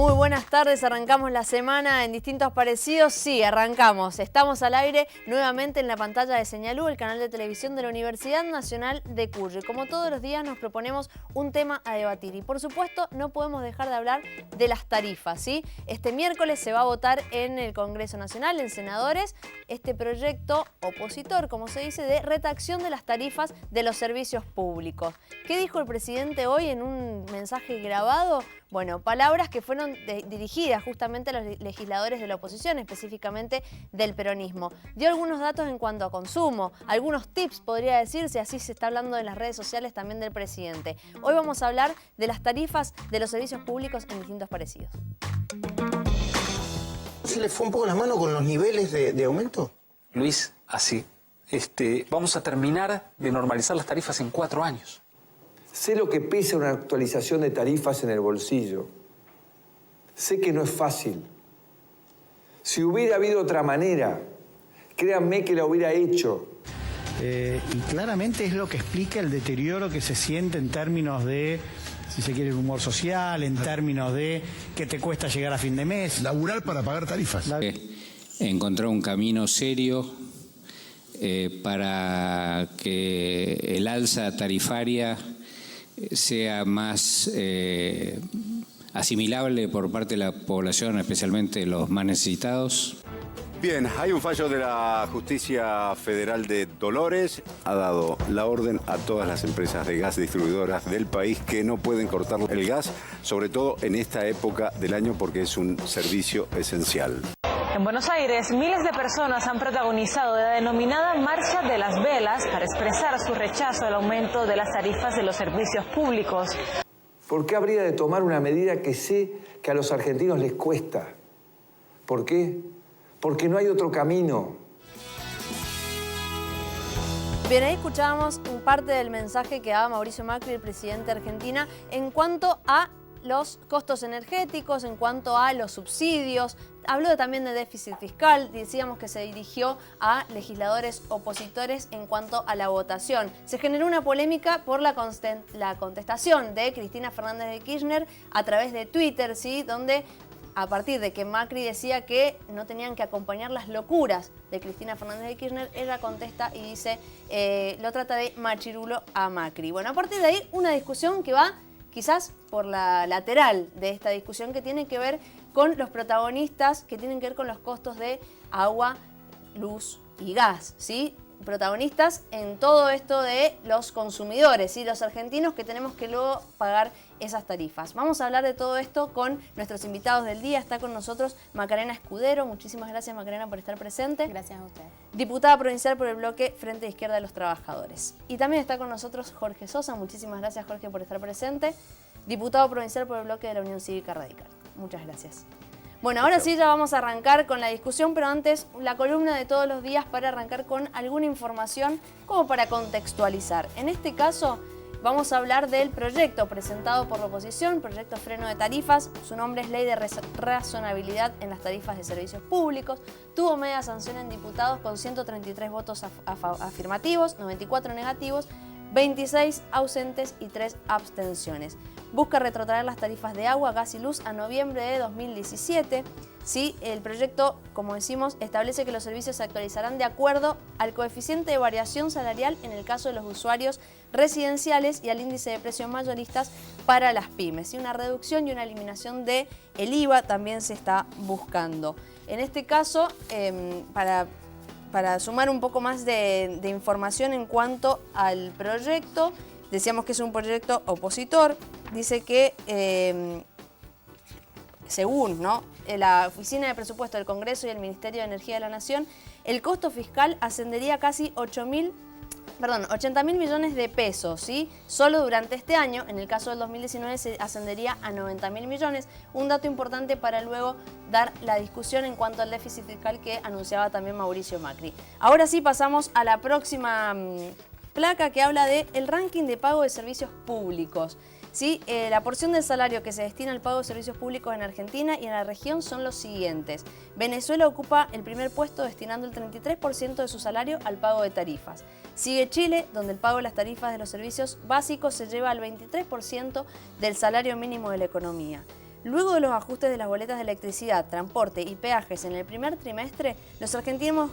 Muy buenas tardes, arrancamos la semana en Distintos Parecidos. Sí, arrancamos. Estamos al aire nuevamente en la pantalla de Señalú, el canal de televisión de la Universidad Nacional de Cuyo. Y como todos los días nos proponemos un tema a debatir. Y por supuesto no podemos dejar de hablar de las tarifas, ¿sí? Este miércoles se va a votar en el Congreso Nacional, en senadores, este proyecto opositor, como se dice, de retracción de las tarifas de los servicios públicos. ¿Qué dijo el presidente hoy en un mensaje grabado? Bueno, palabras que fueron dirigidas justamente a los legisladores de la oposición, específicamente del peronismo. Dio algunos datos en cuanto a consumo, algunos tips podría decirse, así se está hablando en las redes sociales también del presidente. Hoy vamos a hablar de las tarifas de los servicios públicos en Distintos Parecidos. ¿Se le fue un poco la mano con los niveles de aumento? Luis, así. Vamos a terminar de normalizar las tarifas en 4 años. Sé lo que pesa una actualización de tarifas en el bolsillo. Sé que no es fácil. Si hubiera habido otra manera, créanme que la hubiera hecho. Y claramente es lo que explica el deterioro que se siente en términos de, si se quiere, el humor social, en términos de que te cuesta llegar a fin de mes. Laburar para pagar tarifas. Encontrar un camino serio para que el alza tarifaria sea más asimilable por parte de la población, especialmente los más necesitados. Bien, hay un fallo de la Justicia Federal de Dolores. Ha dado la orden a todas las empresas de gas distribuidoras del país que no pueden cortar el gas, sobre todo en esta época del año porque es un servicio esencial. En Buenos Aires, miles de personas han protagonizado la denominada Marcha de las Velas para expresar su rechazo al aumento de las tarifas de los servicios públicos. ¿Por qué habría de tomar una medida que sé que a los argentinos les cuesta? ¿Por qué? Porque no hay otro camino. Bien, ahí escuchábamos parte del mensaje que daba Mauricio Macri, el presidente de Argentina, en cuanto a los costos energéticos, en cuanto a los subsidios. Habló también de déficit fiscal, decíamos que se dirigió a legisladores opositores en cuanto a la votación. Se generó una polémica por la contestación de Cristina Fernández de Kirchner a través de Twitter, ¿sí? Donde a partir de que Macri decía que no tenían que acompañar las locuras de Cristina Fernández de Kirchner, ella contesta y dice, lo trata de machirulo a Macri. Bueno, a partir de ahí una discusión que va quizás por la lateral de esta discusión que tiene que ver con los protagonistas, que tienen que ver con los costos de agua, luz y gas, ¿sí? Protagonistas en todo esto de los consumidores, ¿sí? Los argentinos que tenemos que luego pagar esas tarifas. Vamos a hablar de todo esto con nuestros invitados del día. Está con nosotros Macarena Escudero. Muchísimas gracias, Macarena, por estar presente. Gracias a usted. Diputada provincial por el bloque Frente de Izquierda de los Trabajadores. Y también está con nosotros Jorge Sosa. Muchísimas gracias, Jorge, por estar presente. Diputado provincial por el bloque de la Unión Cívica Radical. Muchas gracias. Bueno, ahora sí ya vamos a arrancar con la discusión, pero antes la columna de todos los días para arrancar con alguna información como para contextualizar. En este caso vamos a hablar del proyecto presentado por la oposición, proyecto freno de tarifas. Su nombre es Ley de Razonabilidad en las Tarifas de Servicios Públicos. Tuvo media sanción en diputados con 133 votos afirmativos, 94 negativos, 26 ausentes y 3 abstenciones. Busca retrotraer las tarifas de agua, gas y luz a noviembre de 2017. Sí, el proyecto, como decimos, establece que los servicios se actualizarán de acuerdo al coeficiente de variación salarial en el caso de los usuarios residenciales y al índice de precios mayoristas para las pymes. Y una reducción y una eliminación del IVA también se está buscando. En este caso, para sumar un poco más de información en cuanto al proyecto, decíamos que es un proyecto opositor. Dice que, según la Oficina de Presupuesto del Congreso y el Ministerio de Energía de la Nación, el costo fiscal ascendería a casi 80.000 millones de pesos, ¿sí? Solo durante este año. En el caso del 2019 se ascendería a 90.000 millones. Un dato importante para luego dar la discusión en cuanto al déficit fiscal que anunciaba también Mauricio Macri. Ahora sí pasamos a la próxima placa que habla del ranking de pago de servicios públicos. ¿Sí? La porción del salario que se destina al pago de servicios públicos en Argentina y en la región son los siguientes. Venezuela ocupa el primer puesto destinando el 33% de su salario al pago de tarifas. Sigue Chile, donde el pago de las tarifas de los servicios básicos se lleva al 23% del salario mínimo de la economía. Luego de los ajustes de las boletas de electricidad, transporte y peajes en el primer trimestre, los argentinos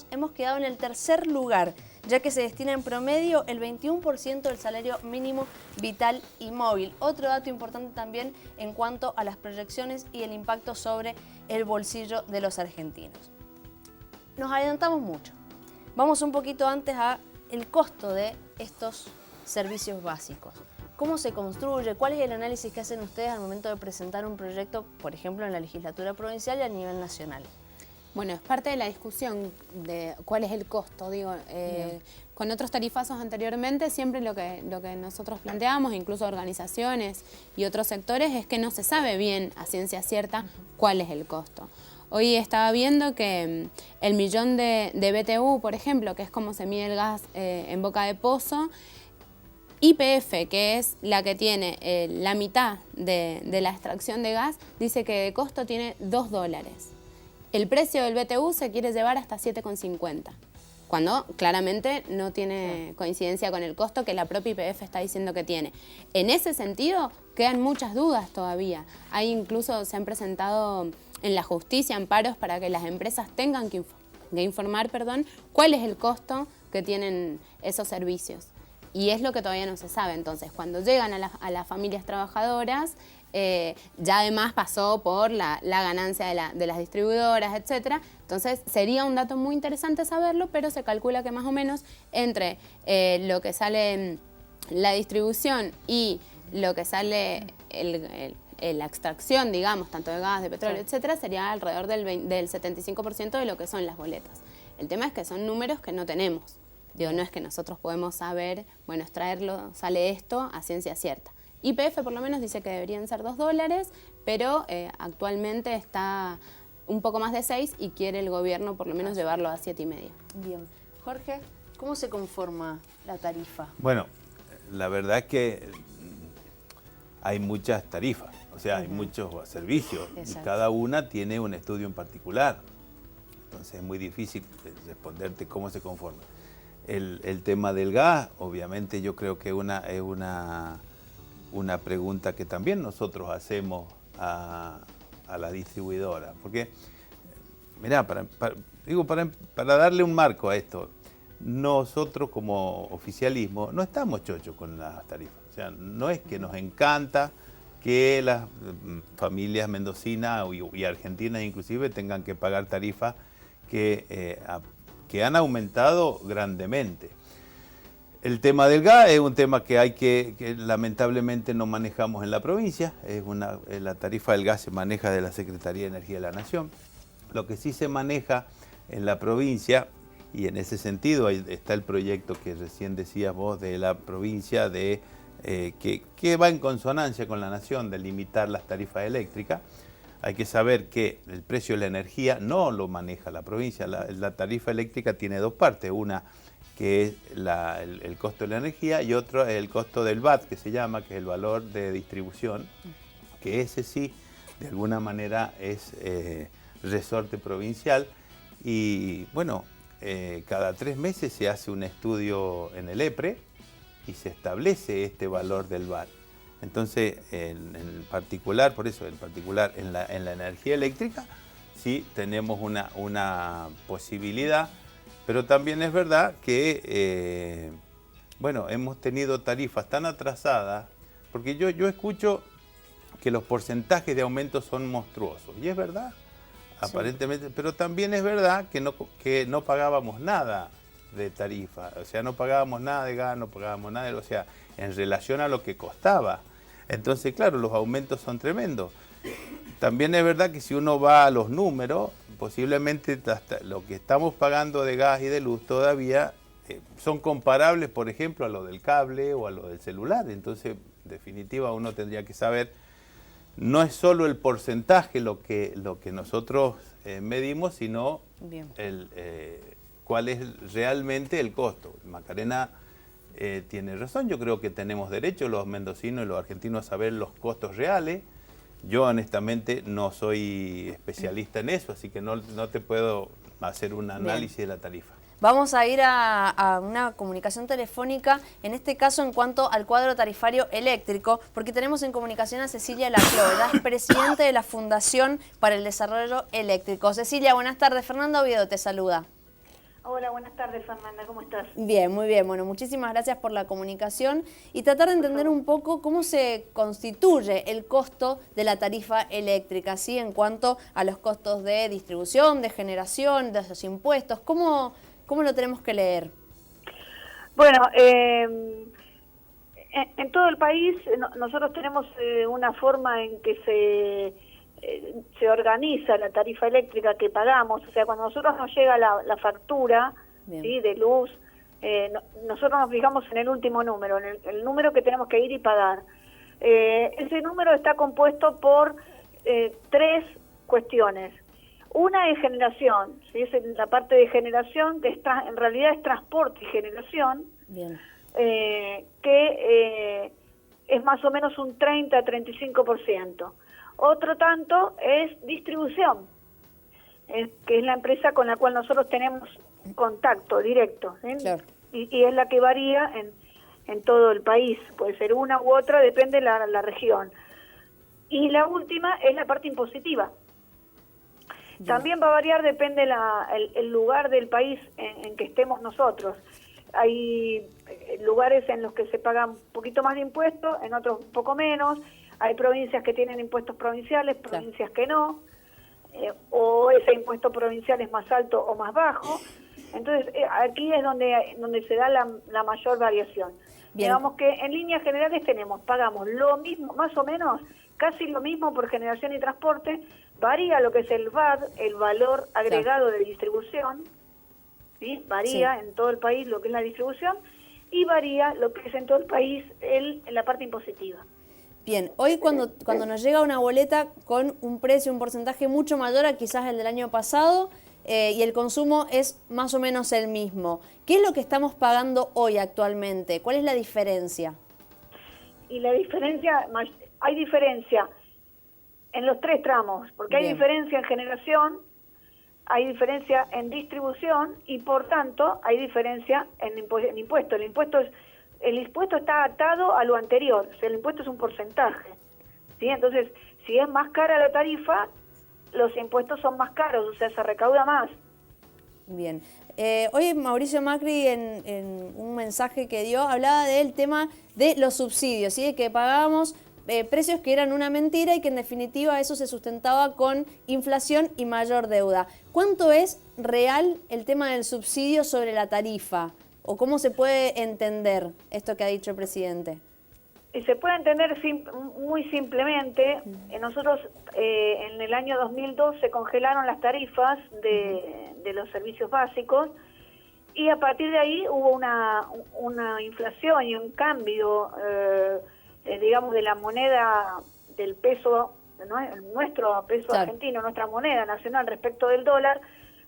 hemos quedado en el tercer lugar, ya que se destina en promedio el 21% del salario mínimo vital y móvil. Otro dato importante también en cuanto a las proyecciones y el impacto sobre el bolsillo de los argentinos. Nos adelantamos mucho. Vamos un poquito antes a el costo de estos servicios básicos. ¿Cómo se construye? ¿Cuál es el análisis que hacen ustedes al momento de presentar un proyecto, por ejemplo, en la legislatura provincial y a nivel nacional? Bueno, es parte de la discusión de cuál es el costo. Digo, con otros tarifazos anteriormente, siempre lo que nosotros planteamos, incluso organizaciones y otros sectores, es que no se sabe bien a ciencia cierta cuál es el costo. Hoy estaba viendo que el millón de BTU, por ejemplo, que es como se mide el gas en boca de pozo, YPF, que es la que tiene la mitad de la extracción de gas, dice que de costo tiene $2. El precio del BTU se quiere llevar hasta 7,50, cuando claramente no tiene coincidencia con el costo que la propia YPF está diciendo que tiene. En ese sentido, quedan muchas dudas todavía. Hay incluso, se han presentado en la justicia amparos para que las empresas tengan que informar cuál es el costo que tienen esos servicios. Y es lo que todavía no se sabe. Entonces, cuando llegan a las familias trabajadoras, ya además pasó por la ganancia de las distribuidoras, etcétera. Entonces, sería un dato muy interesante saberlo, pero se calcula que más o menos entre lo que sale la distribución y lo que sale la extracción, digamos, tanto de gas, de petróleo, etcétera, sería alrededor del 75% de lo que son las boletas. El tema es que son números que no tenemos. Digo, no es que nosotros podemos saber, bueno, extraerlo, sale esto a ciencia cierta. YPF por lo menos dice que deberían ser $2, pero actualmente está un poco más de 6 y quiere el gobierno por lo menos llevarlo a 7,5. Bien. Jorge, ¿cómo se conforma la tarifa? Bueno, la verdad es que hay muchas tarifas, o sea, hay muchos servicios. Exacto. Y cada una tiene un estudio en particular. Entonces es muy difícil responderte cómo se conforma. El tema del gas, obviamente yo creo que es una pregunta que también nosotros hacemos a la distribuidora. Porque, mirá, para darle un marco a esto, nosotros como oficialismo no estamos chochos con las tarifas. O sea, no es que nos encanta que las familias mendocinas y argentinas inclusive tengan que pagar tarifas que han aumentado grandemente. El tema del gas es un tema que lamentablemente no manejamos en la provincia. La tarifa del gas se maneja de la Secretaría de Energía de la Nación. Lo que sí se maneja en la provincia, y en ese sentido ahí está el proyecto que recién decías vos de la provincia, que va en consonancia con la Nación, de limitar las tarifas eléctricas. Hay que saber que el precio de la energía no lo maneja la provincia. La tarifa eléctrica tiene dos partes. Una que es el costo de la energía y otro es el costo del VAT, que se llama, que es el valor de distribución, que ese sí, de alguna manera, es resorte provincial. Y bueno, cada 3 meses se hace un estudio en el EPRE y se establece este valor del VAT. Entonces, en particular, por eso, en la energía eléctrica, sí tenemos una posibilidad, pero también es verdad que, bueno, hemos tenido tarifas tan atrasadas, porque yo escucho que los porcentajes de aumento son monstruosos, y es verdad, aparentemente, pero también es verdad que no pagábamos nada de tarifa, o sea, no pagábamos nada de gas, no pagábamos nada, o sea, en relación a lo que costaba. Entonces, claro, los aumentos son tremendos. También es verdad que si uno va a los números, posiblemente hasta lo que estamos pagando de gas y de luz todavía son comparables, por ejemplo, a lo del cable o a lo del celular. Entonces, en definitiva, uno tendría que saber, no es solo el porcentaje lo que nosotros medimos, sino cuál es realmente el costo. Macarena tiene razón, yo creo que tenemos derecho los mendocinos y los argentinos a saber los costos reales. Yo honestamente no soy especialista en eso, así que no te puedo hacer un análisis de la tarifa. Vamos a ir a una comunicación telefónica, en este caso en cuanto al cuadro tarifario eléctrico, porque tenemos en comunicación a Cecilia Laclau, ella es presidente de la Fundación para el Desarrollo Eléctrico. Cecilia, buenas tardes. Fernanda Oviedo te saluda. Hola, buenas tardes, Fernanda, ¿cómo estás? Bien, muy bien. Bueno, muchísimas gracias por la comunicación y tratar de entender un poco cómo se constituye el costo de la tarifa eléctrica, ¿sí? En cuanto a los costos de distribución, de generación, de los impuestos. ¿Cómo lo tenemos que leer? Bueno, en todo el país nosotros tenemos una forma en que se organiza la tarifa eléctrica que pagamos. O sea, cuando a nosotros nos llega la factura, ¿sí?, de luz, nosotros nos fijamos en el último número, en el número que tenemos que ir y pagar. Ese número está compuesto por 3 cuestiones. Una es generación, ¿sí? Es la parte de generación, que en realidad es transporte y generación, que es más o menos un 30-35%. Otro tanto es distribución, que es la empresa con la cual nosotros tenemos contacto directo, ¿sí? Claro. Y es la que varía en todo el país, puede ser una u otra, depende de la región. Y la última es la parte impositiva. También va a variar, depende el lugar del país en que estemos nosotros. Hay lugares en los que se pagan un poquito más de impuestos, en otros un poco menos. Hay provincias que tienen impuestos provinciales, provincias que no. O ese impuesto provincial es más alto o más bajo. Entonces, aquí es donde se da la mayor variación. Bien. Digamos que en líneas generales pagamos lo mismo, más o menos, casi lo mismo por generación y transporte. Varía lo que es el VAD, el valor agregado de distribución, ¿sí? Varía en todo el país lo que es la distribución, y varía lo que es en todo el país en la parte impositiva. Bien, hoy cuando nos llega una boleta con un precio, un porcentaje mucho mayor a quizás el del año pasado, y el consumo es más o menos el mismo, ¿qué es lo que estamos pagando hoy actualmente? ¿Cuál es la diferencia? Y la diferencia, hay diferencia en los 3 tramos, porque hay diferencia en generación, hay diferencia en distribución y por tanto hay diferencia en impuesto. El impuesto está atado a lo anterior, o sea, el impuesto es un porcentaje, ¿sí? Entonces, si es más cara la tarifa, los impuestos son más caros, o sea, se recauda más. Bien. Hoy Mauricio Macri en un mensaje que dio hablaba del tema de los subsidios, ¿sí? De que pagábamos precios que eran una mentira y que en definitiva eso se sustentaba con inflación y mayor deuda. ¿Cuánto es real el tema del subsidio sobre la tarifa? ¿O cómo se puede entender esto que ha dicho el presidente? Y se puede entender muy simplemente. Nosotros en el año 2002 se congelaron las tarifas de los servicios básicos y a partir de ahí hubo una inflación y un cambio digamos, de la moneda, del peso, nuestro peso argentino, nuestra moneda nacional respecto del dólar,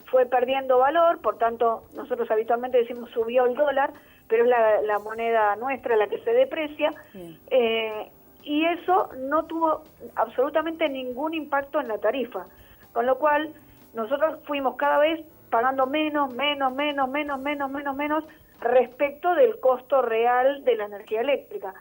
fue perdiendo valor, por tanto, nosotros habitualmente decimos subió el dólar, pero es la moneda nuestra la que se deprecia, y eso no tuvo absolutamente ningún impacto en la tarifa, con lo cual nosotros fuimos cada vez pagando menos respecto del costo real de la energía eléctrica.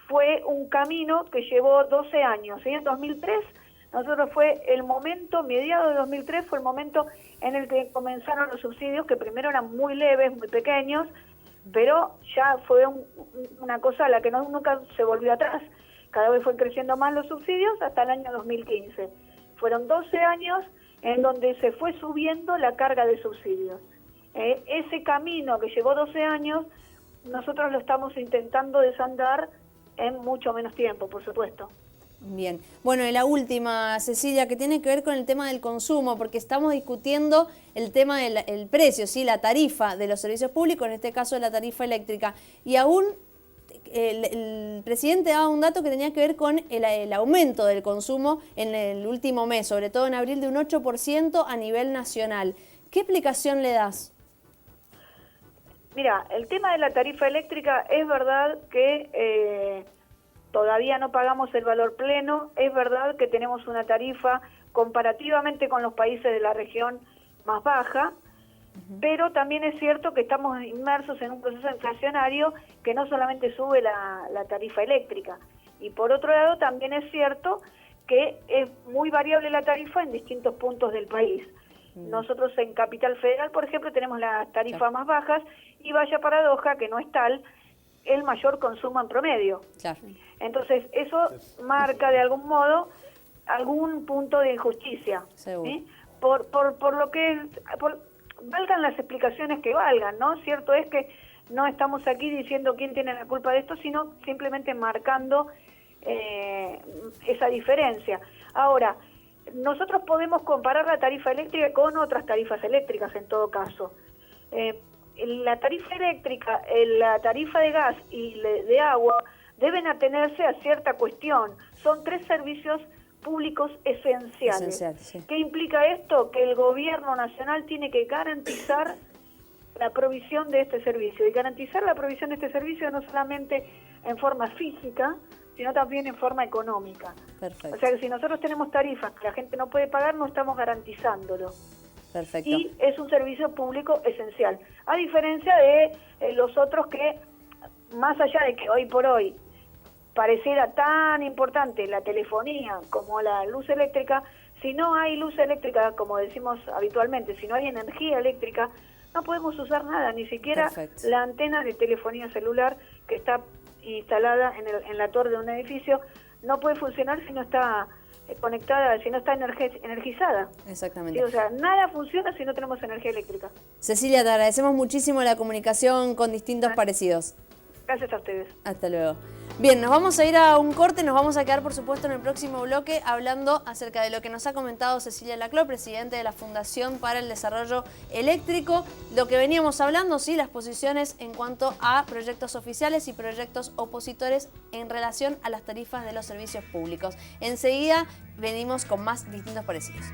Fue un camino que llevó 12 años, ¿sí? En 2003, nosotros fue el momento, mediados de 2003, fue el momento en el que comenzaron los subsidios, que primero eran muy leves, muy pequeños, pero ya fue una cosa a la que nunca se volvió atrás. Cada vez fue creciendo más los subsidios hasta el año 2015. Fueron 12 años en donde se fue subiendo la carga de subsidios. Ese camino que llevó 12 años, nosotros lo estamos intentando desandar en mucho menos tiempo, por supuesto. Bien. Bueno, y la última, Cecilia, que tiene que ver con el tema del consumo, porque estamos discutiendo el tema del precio, ¿sí? La tarifa de los servicios públicos, en este caso la tarifa eléctrica. Y aún el presidente daba un dato que tenía que ver con el aumento del consumo en el último mes, sobre todo en abril, de un 8% a nivel nacional. ¿Qué explicación le das? Mira, el tema de la tarifa eléctrica es verdad que todavía no pagamos el valor pleno, es verdad que tenemos una tarifa comparativamente con los países de la región más baja, pero también es cierto que estamos inmersos en un proceso inflacionario que no solamente sube la tarifa eléctrica, y por otro lado también es cierto que es muy variable la tarifa en distintos puntos del país. Nosotros en Capital Federal, por ejemplo, tenemos las tarifas más bajas y vaya paradoja que no es tal el mayor consumo en promedio. Claro. Entonces eso marca de algún modo algún punto de injusticia. ¿Sí? Por lo que valgan las explicaciones que valgan, ¿no? Cierto es que no estamos aquí diciendo quién tiene la culpa de esto, sino simplemente marcando esa diferencia. Ahora, nosotros podemos comparar la tarifa eléctrica con otras tarifas eléctricas en todo caso. La tarifa eléctrica, la tarifa de gas y de agua deben atenerse a cierta cuestión. Son 3 servicios públicos esenciales. Sí. ¿Qué implica esto? Que el gobierno nacional tiene que garantizar la provisión de este servicio. Y garantizar la provisión de este servicio no solamente en forma física, sino también en forma económica. Perfecto. O sea que si nosotros tenemos tarifas que la gente no puede pagar, no estamos garantizándolo. Perfecto. Y es un servicio público esencial. A diferencia de los otros que, más allá de que hoy por hoy pareciera tan importante la telefonía como la luz eléctrica, si no hay luz eléctrica, como decimos habitualmente, si no hay energía eléctrica, no podemos usar nada, ni siquiera la antena de telefonía celular que está instalada en la torre de un edificio, no puede funcionar si no está conectada, si no está energizada. Exactamente. Sí, o sea, nada funciona si no tenemos energía eléctrica. Cecilia, te agradecemos muchísimo la comunicación con distintos parecidos. Gracias a ustedes. Hasta luego. Bien, nos vamos a ir a un corte, nos vamos a quedar por supuesto en el próximo bloque hablando acerca de lo que nos ha comentado Cecilia Laclau, presidente de la Fundación para el Desarrollo Eléctrico, lo que veníamos hablando, sí, las posiciones en cuanto a proyectos oficiales y proyectos opositores en relación a las tarifas de los servicios públicos. Enseguida venimos con más distintos parecidos.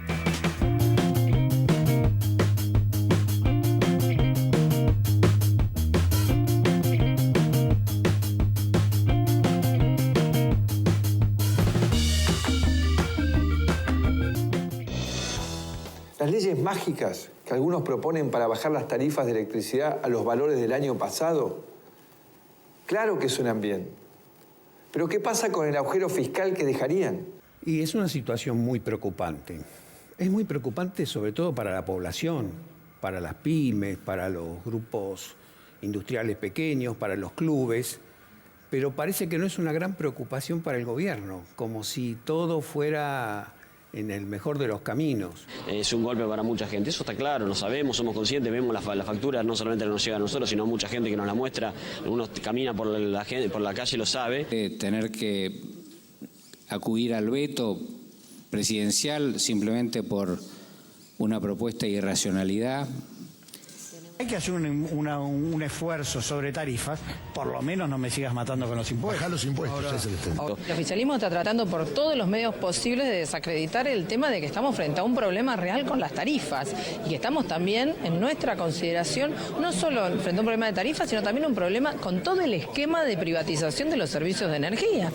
Las leyes mágicas que algunos proponen para bajar las tarifas de electricidad a los valores del año pasado, claro que suenan bien. Pero ¿qué pasa con el agujero fiscal que dejarían? Y es una situación muy preocupante. Es muy preocupante sobre todo para la población, para las pymes, para los grupos industriales pequeños, para los clubes, pero parece que no es una gran preocupación para el gobierno, como si todo fuera en el mejor de los caminos. Es un golpe para mucha gente, eso está claro, lo sabemos, somos conscientes, vemos las facturas, no solamente nos llegan a nosotros, sino a mucha gente que nos la muestra, uno camina por la calle y lo sabe. Tener que acudir al veto presidencial simplemente por una propuesta de irracionalidad. Hay que hacer un esfuerzo sobre tarifas, por lo menos no me sigas matando con los impuestos. Dejar los impuestos, Ahora, ese es el tema. El oficialismo está tratando por todos los medios posibles de desacreditar el tema de que estamos frente a un problema real con las tarifas y que estamos también, en nuestra consideración, no solo frente a un problema de tarifas, sino también un problema con todo el esquema de privatización de los servicios de energía.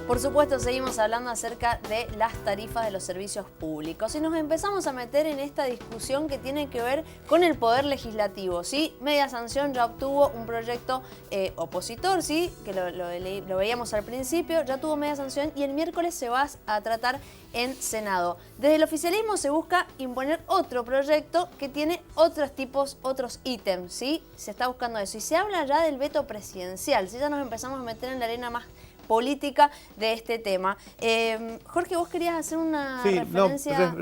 Por supuesto, seguimos hablando acerca de las tarifas de los servicios públicos y nos empezamos a meter en esta discusión que tiene que ver con el poder legislativo, ¿sí? Media Sanción ya obtuvo un proyecto opositor, ¿sí? Que lo veíamos al principio, ya tuvo media sanción y el miércoles se va a tratar en Senado. Desde el oficialismo se busca imponer otro proyecto que tiene otros ítems, ¿sí? Se está buscando eso y se habla ya del veto presidencial, ¿sí? Ya nos empezamos a meter en la arena más política de este tema. Jorge, vos querías hacer una referencia...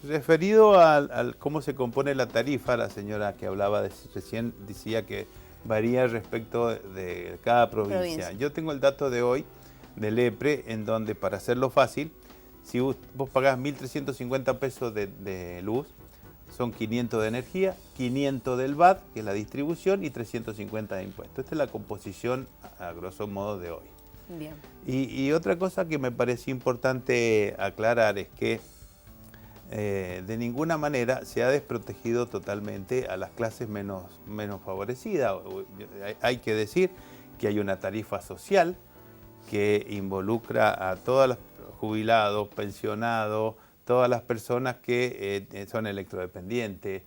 referido al cómo se compone la tarifa, la señora que hablaba recién decía que varía respecto de cada provincia. Yo tengo el dato de hoy del EPRE, en donde, para hacerlo fácil, si vos pagás 1.350 pesos de luz, son 500 de energía, 500 del VAT, que es la distribución, y 350 de impuestos. Esta es la composición, a grosso modo, de hoy. Bien. Y otra cosa que me parece importante aclarar es que de ninguna manera se ha desprotegido totalmente a las clases menos favorecidas. Hay que decir que hay una tarifa social que involucra a todos los jubilados, pensionados, todas las personas que son electrodependientes.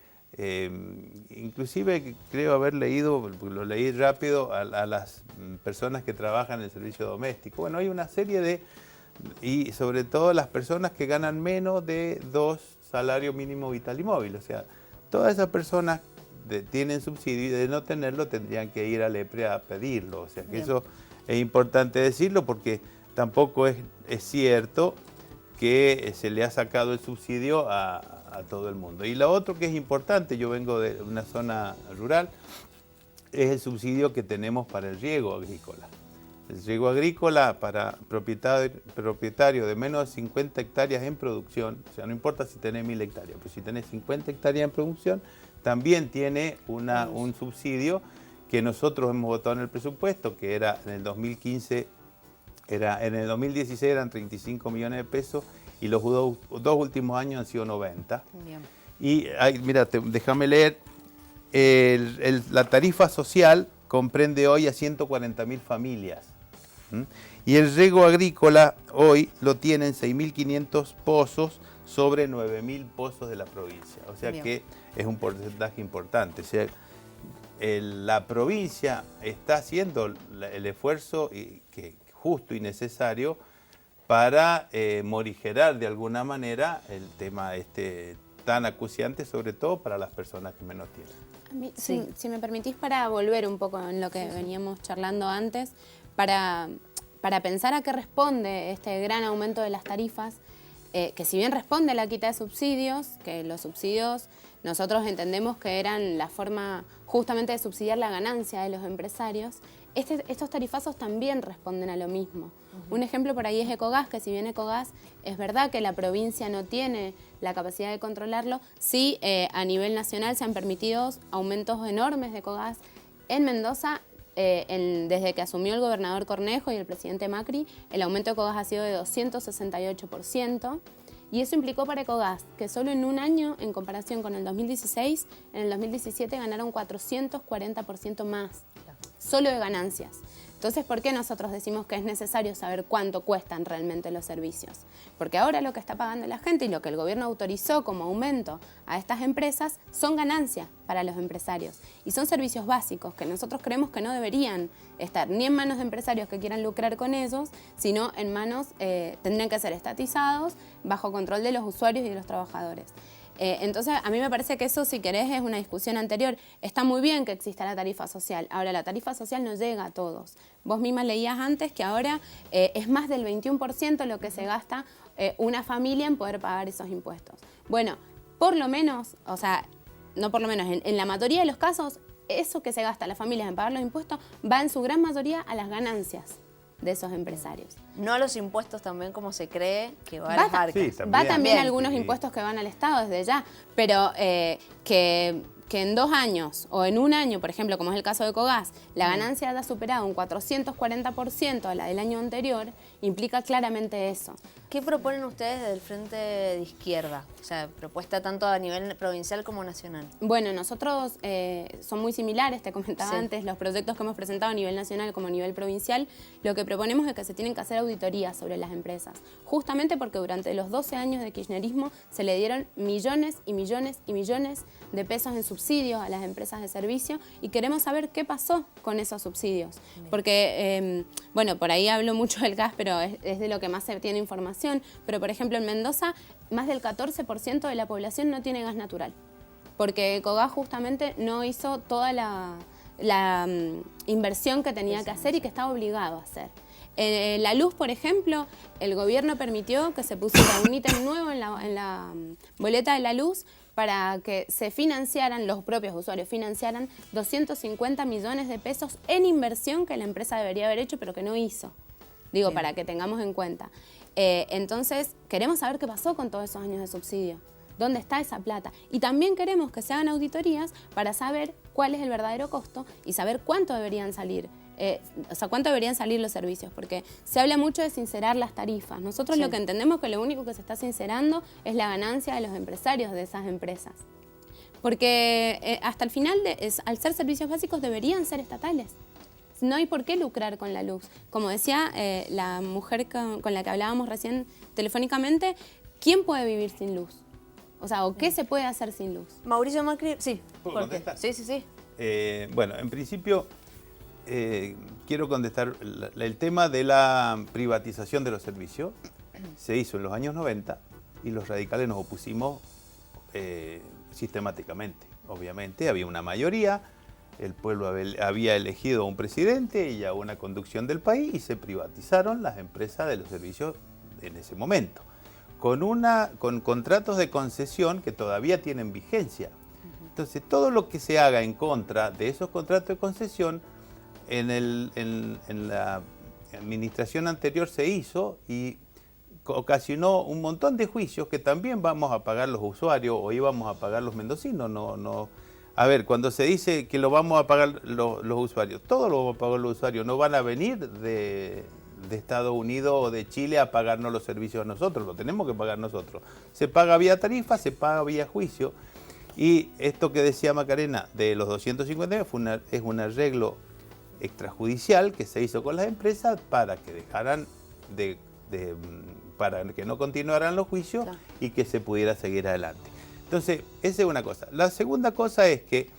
Inclusive creo haber leído, lo leí rápido, a las personas que trabajan en el servicio doméstico. Bueno, hay una serie de, y sobre todo las personas que ganan menos de 2 salarios mínimo vital y móvil. O sea, todas esas personas tienen subsidio y de no tenerlo tendrían que ir al EPRE a pedirlo. O sea, que Bien. eso es importante decirlo porque tampoco es cierto que se le ha sacado el subsidio a todo el mundo. Y lo otro que es importante, yo vengo de una zona rural, es el subsidio que tenemos para el riego agrícola. El riego agrícola para propietario de menos de 50 hectáreas en producción, o sea, no importa si tenés 1000 hectáreas, pero si tenés 50 hectáreas en producción, también tiene un subsidio que nosotros hemos votado en el presupuesto, que era en el 2015, en el 2016 eran 35 millones de pesos y los dos últimos años han sido 90. Bien. Y mira, déjame leer, la tarifa social comprende hoy a 140.000 familias. Y el riego agrícola hoy lo tienen 6.500 pozos sobre 9.000 pozos de la provincia. O sea Bien. que es un porcentaje importante. O sea, la provincia está haciendo el esfuerzo justo y necesario para morigerar de alguna manera el tema tan acuciante, sobre todo para las personas que menos tienen. A mí, Sí. si me permitís, para volver un poco en lo que veníamos charlando antes, para pensar a qué responde este gran aumento de las tarifas, que si bien responde a la quita de subsidios, que los subsidios nosotros entendemos que eran la forma justamente de subsidiar la ganancia de los empresarios, estos tarifazos también responden a lo mismo. Un ejemplo por ahí es Ecogas, que si bien Ecogas es verdad que la provincia no tiene la capacidad de controlarlo, sí a nivel nacional se han permitido aumentos enormes de Ecogas. En Mendoza, desde que asumió el gobernador Cornejo y el presidente Macri, el aumento de Ecogas ha sido de 268%. Y eso implicó para Ecogas que solo en un año, en comparación con el 2016, en el 2017 ganaron 440% más, solo de ganancias. Entonces, ¿por qué nosotros decimos que es necesario saber cuánto cuestan realmente los servicios? Porque ahora lo que está pagando la gente y lo que el gobierno autorizó como aumento a estas empresas son ganancias para los empresarios. Y son servicios básicos que nosotros creemos que no deberían estar ni en manos de empresarios que quieran lucrar con ellos, sino en manos, tendrían que ser estatizados bajo control de los usuarios y de los trabajadores. Entonces, a mí me parece que eso, si querés, es una discusión anterior. Está muy bien que exista la tarifa social. Ahora, la tarifa social no llega a todos. Vos misma leías antes que ahora es más del 21% lo que se gasta una familia en poder pagar esos impuestos. Bueno, por lo menos, o sea, no por lo menos, en la mayoría de los casos, eso que se gasta las familias en pagar los impuestos va en su gran mayoría a las ganancias de esos empresarios. No a los impuestos también como se cree que va a las arcas. Sí, Va también Bien. algunos impuestos que van al Estado desde ya, pero que en 2 años o en un año, por ejemplo, como es el caso de Ecogas, la ganancia haya superado un 440% a la del año anterior, implica claramente eso. ¿Qué proponen ustedes del Frente de Izquierda? O sea, propuesta tanto a nivel provincial como nacional. Bueno, nosotros son muy similares, te comentaba Sí. antes, los proyectos que hemos presentado a nivel nacional como a nivel provincial, lo que proponemos es que se tienen que hacer auditorías sobre las empresas, justamente porque durante los 12 años de kirchnerismo se le dieron millones y millones y millones de pesos en subsidios a las empresas de servicio y queremos saber qué pasó con esos subsidios. Porque, bueno, por ahí hablo mucho del gas, pero es de lo que más se tiene información. Pero, por ejemplo, en Mendoza, más del 14% de la población no tiene gas natural. Porque Ecogas justamente no hizo toda la inversión que tenía que hacer y que estaba obligado a hacer. La luz, por ejemplo, el gobierno permitió que se pusiera un ítem nuevo en la boleta de la luz para que se financiaran, los propios usuarios financiaran 250 millones de pesos en inversión que la empresa debería haber hecho, pero que no hizo. Digo, Bien. para que tengamos en cuenta. Entonces, queremos saber qué pasó con todos esos años de subsidio. ¿Dónde está esa plata? Y también queremos que se hagan auditorías para saber cuál es el verdadero costo y saber cuánto deberían salir. Cuánto deberían salir los servicios, porque se habla mucho de sincerar las tarifas. Nosotros lo que entendemos que lo único que se está sincerando es la ganancia de los empresarios de esas empresas. Porque hasta el final, al ser servicios básicos, deberían ser estatales. No hay por qué lucrar con la luz. Como decía la mujer con la que hablábamos recién telefónicamente, ¿quién puede vivir sin luz? O sea, ¿o qué se puede hacer sin luz? Mauricio Macri, sí. ¿Puedo Jorge. contestar? Sí. Bueno, en principio quiero contestar el tema de la privatización de los servicios. Se hizo en los años 90 y los radicales nos opusimos sistemáticamente. Obviamente había una mayoría, el pueblo había elegido a un presidente y a una conducción del país y se privatizaron las empresas de los servicios en ese momento, con contratos de concesión que todavía tienen vigencia. Entonces, todo lo que se haga en contra de esos contratos de concesión, en la administración anterior se hizo y ocasionó un montón de juicios que también vamos a pagar los usuarios o íbamos a pagar los mendocinos. A ver, cuando se dice que lo vamos a pagar los usuarios, todo lo vamos a pagar los usuarios, no van a venir de Estados Unidos o de Chile a pagarnos los servicios a nosotros, lo tenemos que pagar nosotros. Se paga vía tarifa, se paga vía juicio. Y esto que decía Macarena de los 250 es un arreglo extrajudicial que se hizo con las empresas para que dejaran para que no continuaran los juicios y que se pudiera seguir adelante. Entonces, esa es una cosa. La segunda cosa es que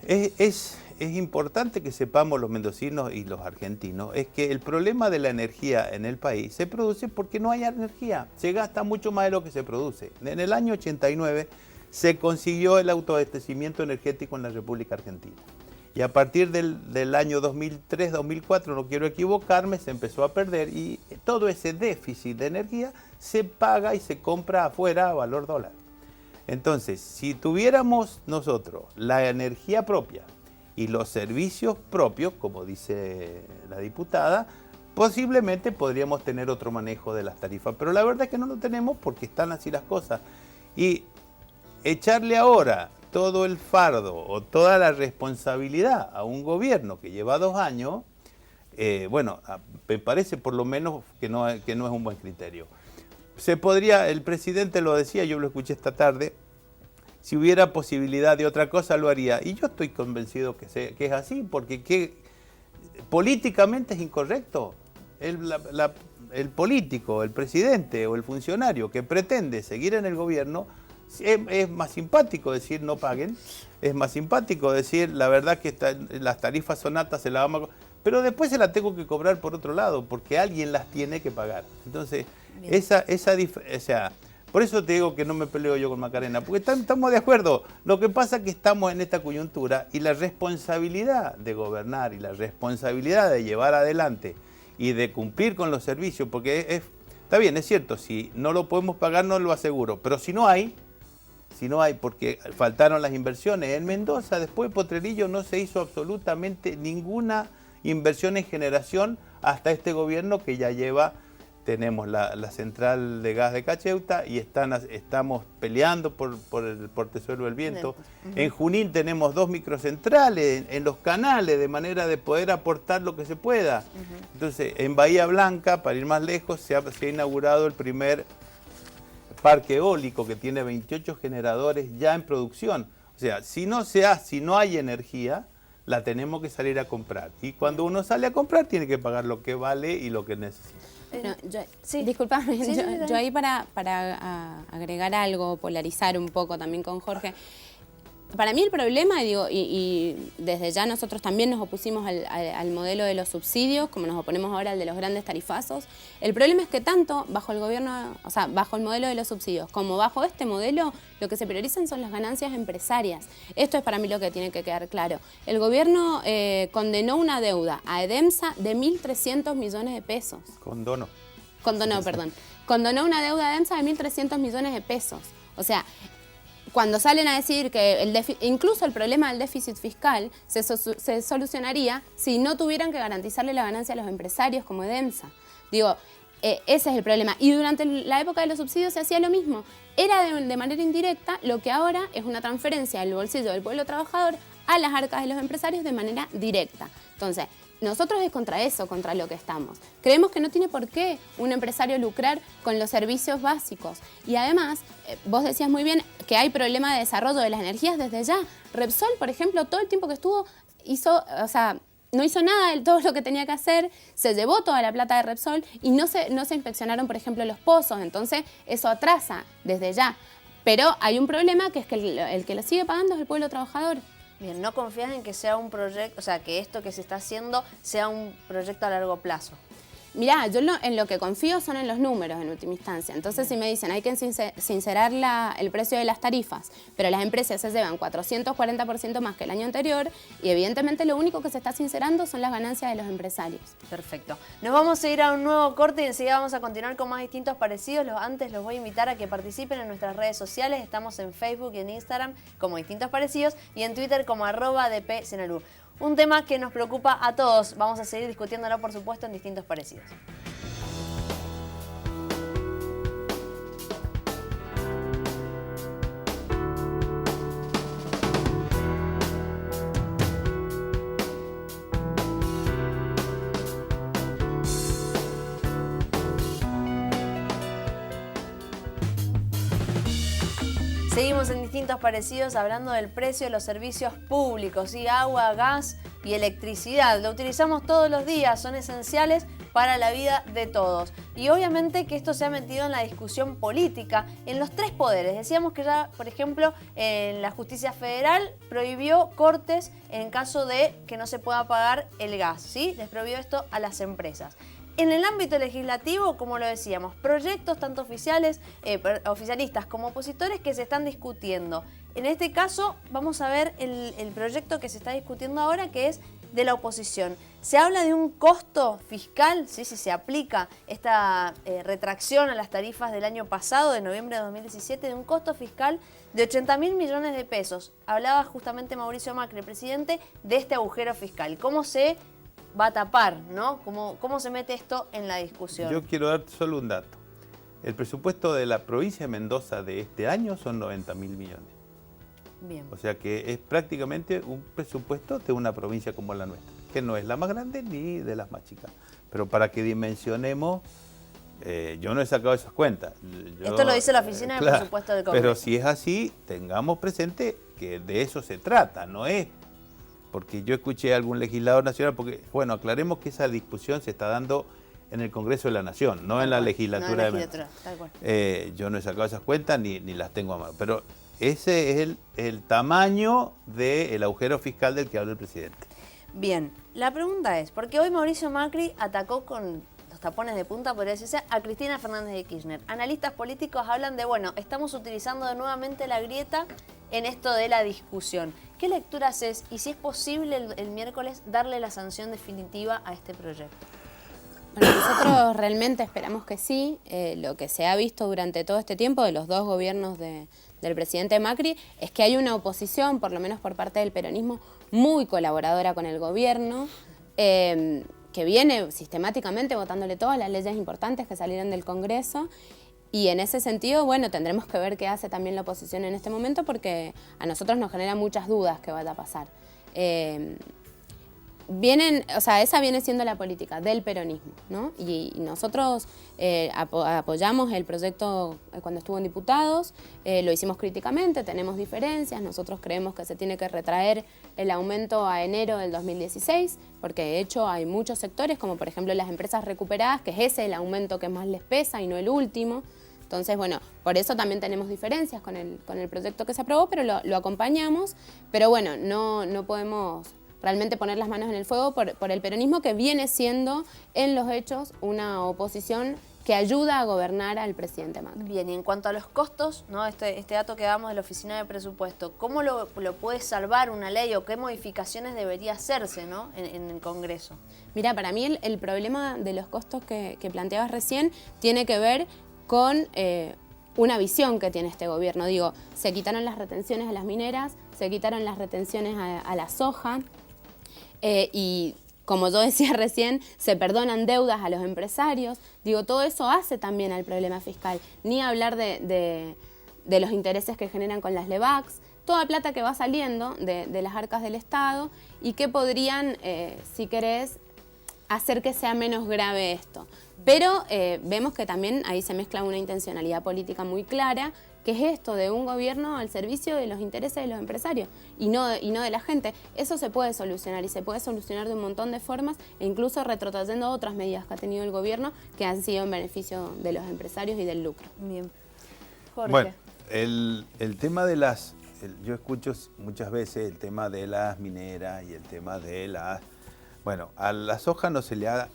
es importante que sepamos los mendocinos y los argentinos, es que el problema de la energía en el país se produce porque no hay energía. Se gasta mucho más de lo que se produce. En el año 89 se consiguió el autoabastecimiento energético en la República Argentina. Y a partir del año 2003-2004, no quiero equivocarme, se empezó a perder y todo ese déficit de energía se paga y se compra afuera a valor dólar. Entonces, si tuviéramos nosotros la energía propia y los servicios propios, como dice la diputada, posiblemente podríamos tener otro manejo de las tarifas. Pero la verdad es que no lo tenemos porque están así las cosas. Y echarle ahora todo el fardo o toda la responsabilidad a un gobierno que lleva 2 años, bueno, me parece por lo menos que no es un buen criterio. Se podría, el presidente lo decía, yo lo escuché esta tarde, si hubiera posibilidad de otra cosa lo haría. Y yo estoy convencido que es así, porque políticamente es incorrecto. El político, el presidente o el funcionario que pretende seguir en el gobierno, es más simpático decir no paguen, es más simpático decir la verdad que las tarifas son altas, se las vamos a... pero después se las tengo que cobrar por otro lado, porque alguien las tiene que pagar. Entonces, o sea, por eso te digo que no me peleo yo con Macarena, porque estamos de acuerdo. Lo que pasa es que estamos en esta coyuntura y la responsabilidad de gobernar y la responsabilidad de llevar adelante y de cumplir con los servicios, porque está bien, es cierto, si no lo podemos pagar no lo aseguro, pero si no hay, porque faltaron las inversiones. En Mendoza, después de Potrerillo, no se hizo absolutamente ninguna inversión en generación hasta este gobierno que ya tenemos la central de gas de Cacheuta y estamos peleando por el Portezuelo del Viento. En Junín tenemos 2 microcentrales en los canales, de manera de poder aportar lo que se pueda. Entonces, en Bahía Blanca, para ir más lejos, se ha inaugurado el primer parque eólico que tiene 28 generadores ya en producción. O sea, si no hay energía, la tenemos que salir a comprar. Y cuando uno sale a comprar, tiene que pagar lo que vale y lo que necesita. Disculpame, yo ahí para agregar algo, polarizar un poco también con Jorge. Para mí el problema, y desde ya nosotros también nos opusimos al modelo de los subsidios, como nos oponemos ahora al de los grandes tarifazos. El problema es que tanto bajo el gobierno, o sea, bajo el modelo de los subsidios, como bajo este modelo, lo que se priorizan son las ganancias empresarias. Esto es para mí lo que tiene que quedar claro. El gobierno condenó una deuda a EDEMSA de 1.300 millones de pesos. Condonó una deuda a EDEMSA de 1.300 millones de pesos. O sea, cuando salen a decir que incluso el problema del déficit fiscal se solucionaría si no tuvieran que garantizarle la ganancia a los empresarios como EDEMSA. Ese es el problema. Y durante la época de los subsidios se hacía lo mismo. Era de manera indirecta lo que ahora es una transferencia del bolsillo del pueblo trabajador a las arcas de los empresarios de manera directa. Entonces, nosotros es contra eso, contra lo que estamos. Creemos que no tiene por qué un empresario lucrar con los servicios básicos. Y además, vos decías muy bien que hay problema de desarrollo de las energías desde ya. Repsol, por ejemplo, todo el tiempo que estuvo, no hizo nada de todo lo que tenía que hacer, se llevó toda la plata de Repsol y no se inspeccionaron, por ejemplo, los pozos. Entonces, eso atrasa desde ya. Pero hay un problema que es que el que lo sigue pagando es el pueblo trabajador. Bien, ¿no confías en que sea un proyecto, o sea, que esto que se está haciendo sea un proyecto a largo plazo? Mirá, yo en lo que confío son en los números en última instancia. Entonces, si me dicen hay que sincerar el precio de las tarifas, pero las empresas se llevan 440% más que el año anterior y evidentemente lo único que se está sincerando son las ganancias de los empresarios. Perfecto. Nos vamos a ir a un nuevo corte y enseguida vamos a continuar con más distintos parecidos. Antes los voy a invitar a que participen en nuestras redes sociales. Estamos en Facebook y en Instagram como Distintos Parecidos y en Twitter como @dpCNLU. Un tema que nos preocupa a todos. Vamos a seguir discutiéndolo, por supuesto, en Distintos Parecidos. Seguimos en Distintos Parecidos hablando del precio de los servicios públicos, ¿sí? Agua, gas y electricidad. Lo utilizamos todos los días, son esenciales para la vida de todos. Y obviamente que esto se ha metido en la discusión política en los tres poderes. Decíamos que ya, por ejemplo, en la justicia federal prohibió cortes en caso de que no se pueda pagar el gas, ¿sí? Les prohibió esto a las empresas. En el ámbito legislativo, como lo decíamos, proyectos tanto oficialistas como opositores que se están discutiendo. En este caso, vamos a ver el proyecto que se está discutiendo ahora, que es de la oposición. Se habla de un costo fiscal, ¿sí? Si se aplica esta retracción a las tarifas del año pasado, de noviembre de 2017, de un costo fiscal de 80.000 millones de pesos. Hablaba justamente Mauricio Macri, el presidente, de este agujero fiscal. ¿Cómo se va a tapar, ¿no? ¿Cómo se mete esto en la discusión? Yo quiero dar solo un dato. El presupuesto de la provincia de Mendoza de este año son 90.000 millones. Bien. O sea que es prácticamente un presupuesto de una provincia como la nuestra, que no es la más grande ni de las más chicas. Pero para que dimensionemos, yo no he sacado esas cuentas. Esto lo dice la Oficina de Presupuesto del Congreso. Pero si es así, tengamos presente que de eso se trata, no es porque yo escuché a algún legislador nacional, porque, bueno, aclaremos que esa discusión se está dando en el Congreso de la Nación, no en la legislatura de Mendoza. Yo no he sacado esas cuentas ni las tengo a mano, pero ese es el tamaño del agujero fiscal del que habla el presidente. Bien, la pregunta es, porque hoy Mauricio Macri atacó con los tapones de punta, podría decirse, a Cristina Fernández de Kirchner. Analistas políticos hablan de, bueno, estamos utilizando nuevamente la grieta en esto de la discusión. ¿Qué lectura haces y si es posible el miércoles darle la sanción definitiva a este proyecto? Bueno, nosotros realmente esperamos que sí. Lo que se ha visto durante todo este tiempo de los dos gobiernos del presidente Macri es que hay una oposición, por lo menos por parte del peronismo, muy colaboradora con el gobierno, que viene sistemáticamente votándole todas las leyes importantes que salieron del Congreso. Y en ese sentido, bueno, tendremos que ver qué hace también la oposición en este momento porque a nosotros nos genera muchas dudas qué vaya a pasar. Esa viene siendo la política del peronismo, ¿no? Y nosotros apoyamos el proyecto cuando estuvo en diputados, lo hicimos críticamente, tenemos diferencias, nosotros creemos que se tiene que retraer el aumento a enero del 2016, porque de hecho hay muchos sectores, como por ejemplo las empresas recuperadas, que es ese el aumento que más les pesa y no el último. Entonces, bueno, por eso también tenemos diferencias con el proyecto que se aprobó, pero lo acompañamos. Pero bueno, no podemos realmente poner las manos en el fuego por el peronismo, que viene siendo en los hechos una oposición que ayuda a gobernar al presidente Macri. Bien, y en cuanto a los costos, ¿no? Este dato que damos de la Oficina de Presupuesto, ¿cómo lo puede salvar una ley o qué modificaciones debería hacerse, ¿no? en el Congreso? Mira, para mí el problema de los costos que planteabas recién tiene que ver con una visión que tiene este gobierno. Digo, se quitaron las retenciones a las mineras, se quitaron las retenciones a la soja y, como yo decía recién, se perdonan deudas a los empresarios. Digo, todo eso hace también al problema fiscal. Ni hablar de los intereses que generan con las LEVACs, toda plata que va saliendo de las arcas del Estado y que podrían, si querés, hacer que sea menos grave esto. Pero vemos que también ahí se mezcla una intencionalidad política muy clara, que es esto de un gobierno al servicio de los intereses de los empresarios y no de la gente. Eso se puede solucionar y se puede solucionar de un montón de formas e incluso retrotrayendo otras medidas que ha tenido el gobierno que han sido en beneficio de los empresarios y del lucro. Bien. Jorge. Bueno, el tema de las... yo escucho muchas veces el tema de las mineras y el tema de las... Bueno, a la soja no se le ha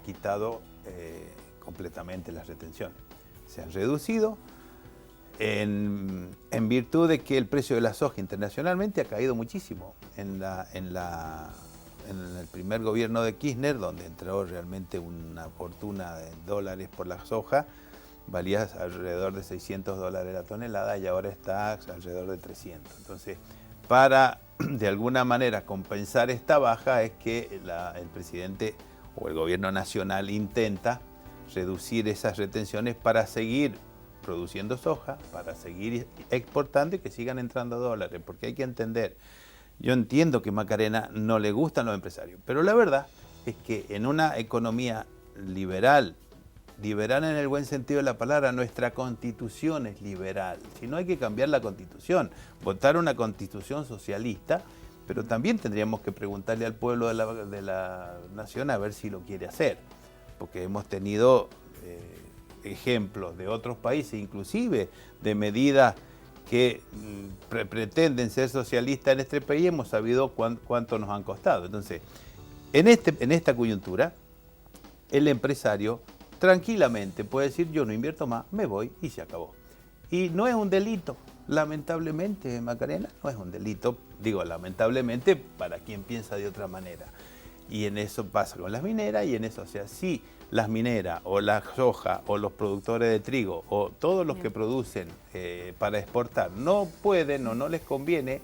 quitado completamente las retenciones. Se han reducido en virtud de que el precio de la soja internacionalmente ha caído muchísimo. En el primer gobierno de Kirchner, donde entró realmente una fortuna de dólares por la soja, valía alrededor de $600 la tonelada y ahora está alrededor de 300. Entonces, para de alguna manera compensar esta baja es que el presidente o el gobierno nacional intenta reducir esas retenciones para seguir produciendo soja, para seguir exportando y que sigan entrando dólares, porque hay que entender, yo entiendo que Macarena no le gustan los empresarios, pero la verdad es que en una economía liberal en el buen sentido de la palabra, nuestra constitución es liberal. Si no, hay que cambiar la constitución, votar una constitución socialista, pero también tendríamos que preguntarle al pueblo de la nación a ver si lo quiere hacer, porque hemos tenido ejemplos de otros países, inclusive de medidas que pretenden ser socialistas en este país, hemos sabido cuánto nos han costado. Entonces, en esta coyuntura, el empresario tranquilamente puede decir, yo no invierto más, me voy y se acabó. Y no es un delito, lamentablemente, Macarena, no es un delito, digo lamentablemente para quien piensa de otra manera. Y en eso pasa con las mineras y en eso, o sea, si las mineras o la soja o los productores de trigo o todos los que producen para exportar no pueden o no les conviene,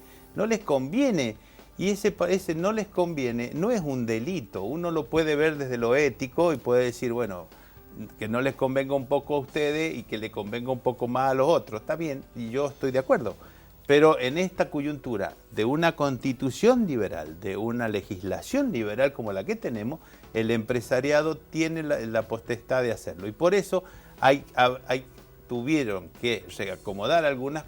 y ese no les conviene no es un delito, uno lo puede ver desde lo ético y puede decir, bueno, que no les convenga un poco a ustedes y que le convenga un poco más a los otros, está bien, y yo estoy de acuerdo. Pero en esta coyuntura de una constitución liberal, de una legislación liberal como la que tenemos, el empresariado tiene la potestad de hacerlo. Y por eso tuvieron que reacomodar algunas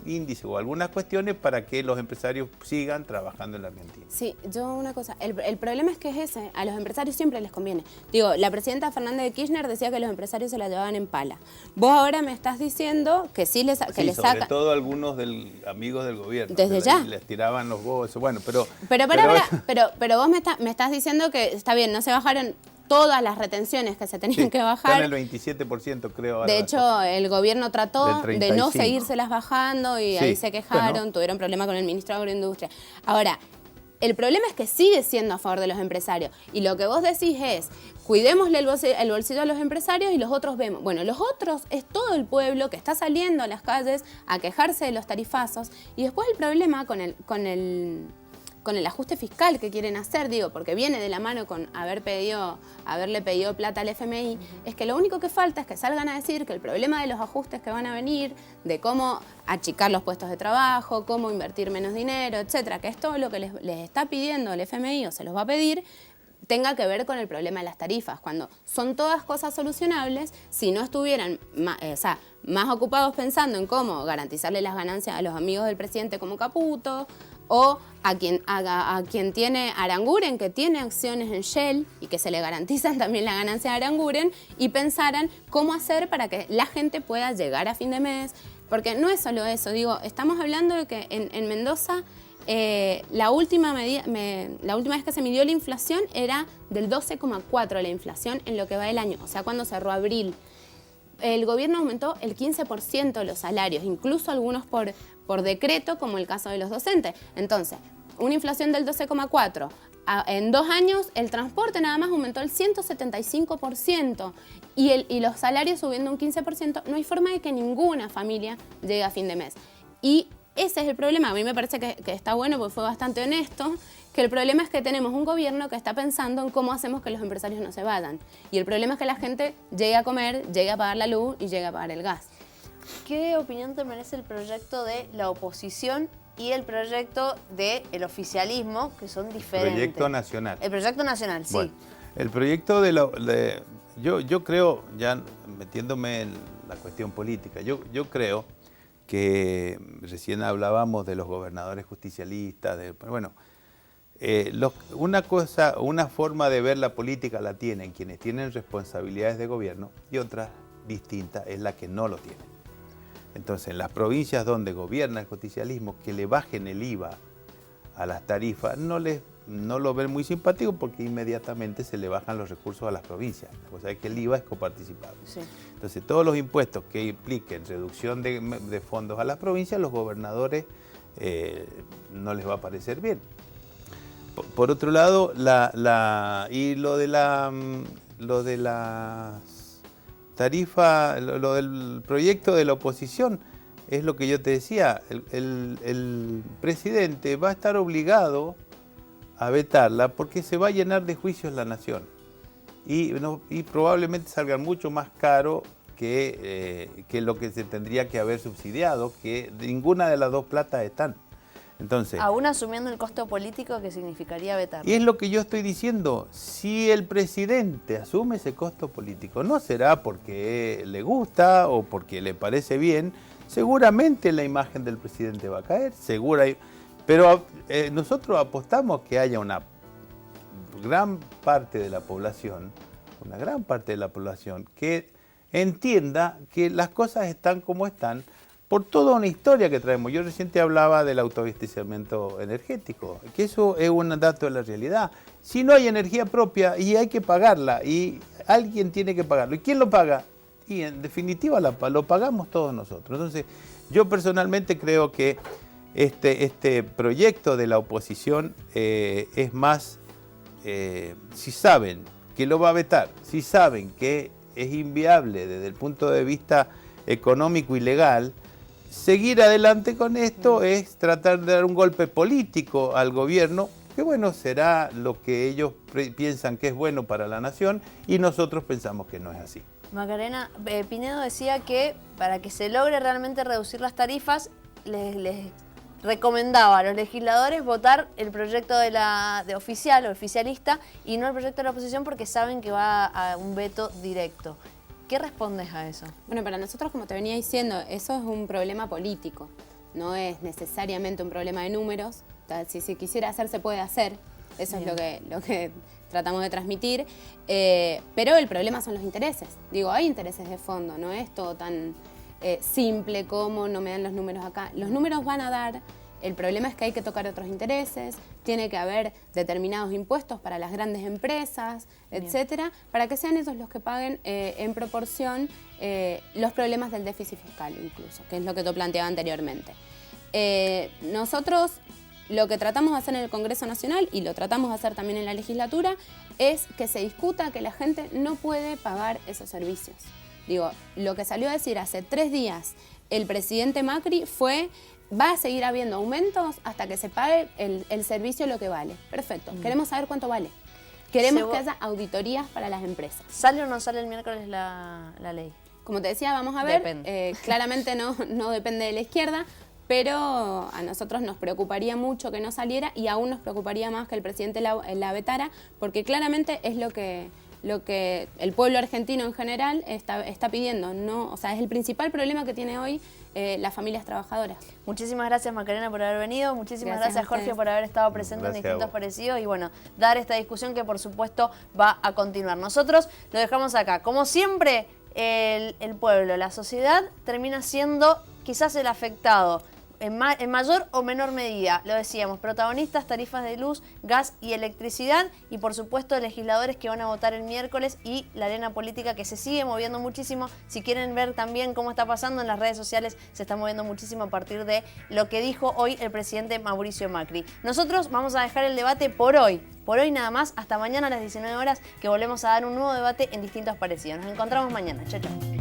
índices o algunas cuestiones para que los empresarios sigan trabajando en la Argentina. Sí, yo una cosa, el problema es que es ese, a los empresarios siempre les conviene. Digo, la presidenta Fernández de Kirchner decía que los empresarios se la llevaban en pala. Vos ahora me estás diciendo que sí les sobre sacan... todo algunos amigos del gobierno. Desde ya. Les tiraban los huevos, bueno, pero vos me estás diciendo que está bien, no se bajaron todas las retenciones que se tenían que bajar. Están el 27% creo ahora. De hecho, el gobierno trató de no seguírselas bajando y ahí se quejaron, tuvieron problema con el ministro de Agroindustria. Ahora, el problema es que sigue siendo a favor de los empresarios. Y lo que vos decís es, cuidémosle el bolsillo a los empresarios y los otros vemos. Bueno, los otros es todo el pueblo que está saliendo a las calles a quejarse de los tarifazos. Y después el problema con el ajuste fiscal que quieren hacer, digo, porque viene de la mano con haberle pedido plata al FMI, es que lo único que falta es que salgan a decir que el problema de los ajustes que van a venir, de cómo achicar los puestos de trabajo, cómo invertir menos dinero, etcétera, que es todo lo que les está pidiendo el FMI o se los va a pedir, tenga que ver con el problema de las tarifas, cuando son todas cosas solucionables si no estuvieran más ocupados pensando en cómo garantizarle las ganancias a los amigos del presidente como Caputo, o a quien tiene Aranguren, que tiene acciones en Shell y que se le garantizan también la ganancia de Aranguren, y pensaran cómo hacer para que la gente pueda llegar a fin de mes. Porque no es solo eso, digo, estamos hablando de que en Mendoza la última vez que se midió la inflación era del 12,4% la inflación en lo que va del año, o sea, cuando cerró abril. El gobierno aumentó el 15% los salarios, incluso algunos por decreto, como el caso de los docentes. Entonces, una inflación del 12,4%. En 2 años, el transporte nada más aumentó el 175% y los salarios subiendo un 15%. No hay forma de que ninguna familia llegue a fin de mes. Y ese es el problema. A mí me parece que está bueno porque fue bastante honesto, que el problema es que tenemos un gobierno que está pensando en cómo hacemos que los empresarios no se vayan. Y el problema es que la gente llegue a comer, llegue a pagar la luz y llegue a pagar el gas. ¿Qué opinión te merece el proyecto de la oposición y el proyecto del oficialismo, que son diferentes? Proyecto nacional. El proyecto nacional, sí. Bueno, el proyecto yo creo, ya metiéndome en la cuestión política, yo creo que recién hablábamos de los gobernadores justicialistas, una forma de ver la política la tienen quienes tienen responsabilidades de gobierno y otra distinta es la que no lo tienen. Entonces, en las provincias donde gobierna el justicialismo, que le bajen el IVA a las tarifas, no lo ven muy simpático porque inmediatamente se le bajan los recursos a las provincias. La cosa es que el IVA es coparticipable. Sí. Entonces, todos los impuestos que impliquen reducción de fondos a las provincias, los gobernadores no les va a parecer bien. Por otro lado, lo de las tarifas, lo del proyecto de la oposición, es lo que yo te decía, el presidente va a estar obligado a vetarla porque se va a llenar de juicios la nación y probablemente salga mucho más caro que lo que se tendría que haber subsidiado, que ninguna de las dos platas están. Entonces, aún asumiendo el costo político que significaría vetar. Y es lo que yo estoy diciendo, si el presidente asume ese costo político, no será porque le gusta o porque le parece bien, seguramente la imagen del presidente va a caer, pero nosotros apostamos que haya una gran parte de la población que entienda que las cosas están como están, por toda una historia que traemos. Yo recién te hablaba del autoabastecimiento energético, que eso es un dato de la realidad. Si no hay energía propia y hay que pagarla, y alguien tiene que pagarlo, ¿y quién lo paga? Y en definitiva lo pagamos todos nosotros. Entonces, yo personalmente creo que este proyecto de la oposición es más, si saben que lo va a vetar, si saben que es inviable desde el punto de vista económico y legal, seguir adelante con esto es tratar de dar un golpe político al gobierno, que bueno, será lo que ellos piensan que es bueno para la nación y nosotros pensamos que no es así. Macarena, Pinedo decía que para que se logre realmente reducir las tarifas, les recomendaba a los legisladores votar el proyecto de oficial o oficialista y no el proyecto de la oposición porque saben que va a un veto directo. ¿Qué respondes a eso? Bueno, para nosotros, como te venía diciendo, eso es un problema político, no es necesariamente un problema de números. Si se quisiera hacer, se puede hacer, eso es lo que tratamos de transmitir, pero el problema son los intereses. Digo, hay intereses de fondo, no es todo tan simple como no me dan los números acá. Los números van a dar. El problema es que hay que tocar otros intereses, tiene que haber determinados impuestos para las grandes empresas, etcétera, para que sean ellos los que paguen en proporción los problemas del déficit fiscal incluso, que es lo que te planteaba anteriormente. Nosotros lo que tratamos de hacer en el Congreso Nacional, y lo tratamos de hacer también en la legislatura, es que se discuta que la gente no puede pagar esos servicios. Digo, lo que salió a decir hace 3 días el presidente Macri fue: va a seguir habiendo aumentos hasta que se pague el servicio lo que vale. Perfecto. Queremos saber cuánto vale. Queremos que haya auditorías para las empresas. ¿Sale o no sale el miércoles la ley? Como te decía, vamos a ver. Claramente no depende de la izquierda, pero a nosotros nos preocuparía mucho que no saliera y aún nos preocuparía más que el presidente la vetara, porque claramente es lo que el pueblo argentino en general está pidiendo, ¿no? O sea, es el principal problema que tiene hoy las familias trabajadoras. Muchísimas gracias, Macarena, por haber venido. Muchísimas gracias Jorge, por haber estado presente en Distintos Parecidos y bueno, dar esta discusión que por supuesto va a continuar. Nosotros lo dejamos acá. Como siempre, el pueblo, la sociedad termina siendo quizás el afectado en mayor o menor medida, lo decíamos, protagonistas, tarifas de luz, gas y electricidad y por supuesto legisladores que van a votar el miércoles y la arena política que se sigue moviendo muchísimo. Si quieren ver también cómo está pasando en las redes sociales, se está moviendo muchísimo a partir de lo que dijo hoy el presidente Mauricio Macri. Nosotros vamos a dejar el debate por hoy nada más, hasta mañana a las 19 horas que volvemos a dar un nuevo debate en Distintos Parecidos. Nos encontramos mañana. Chau, chau.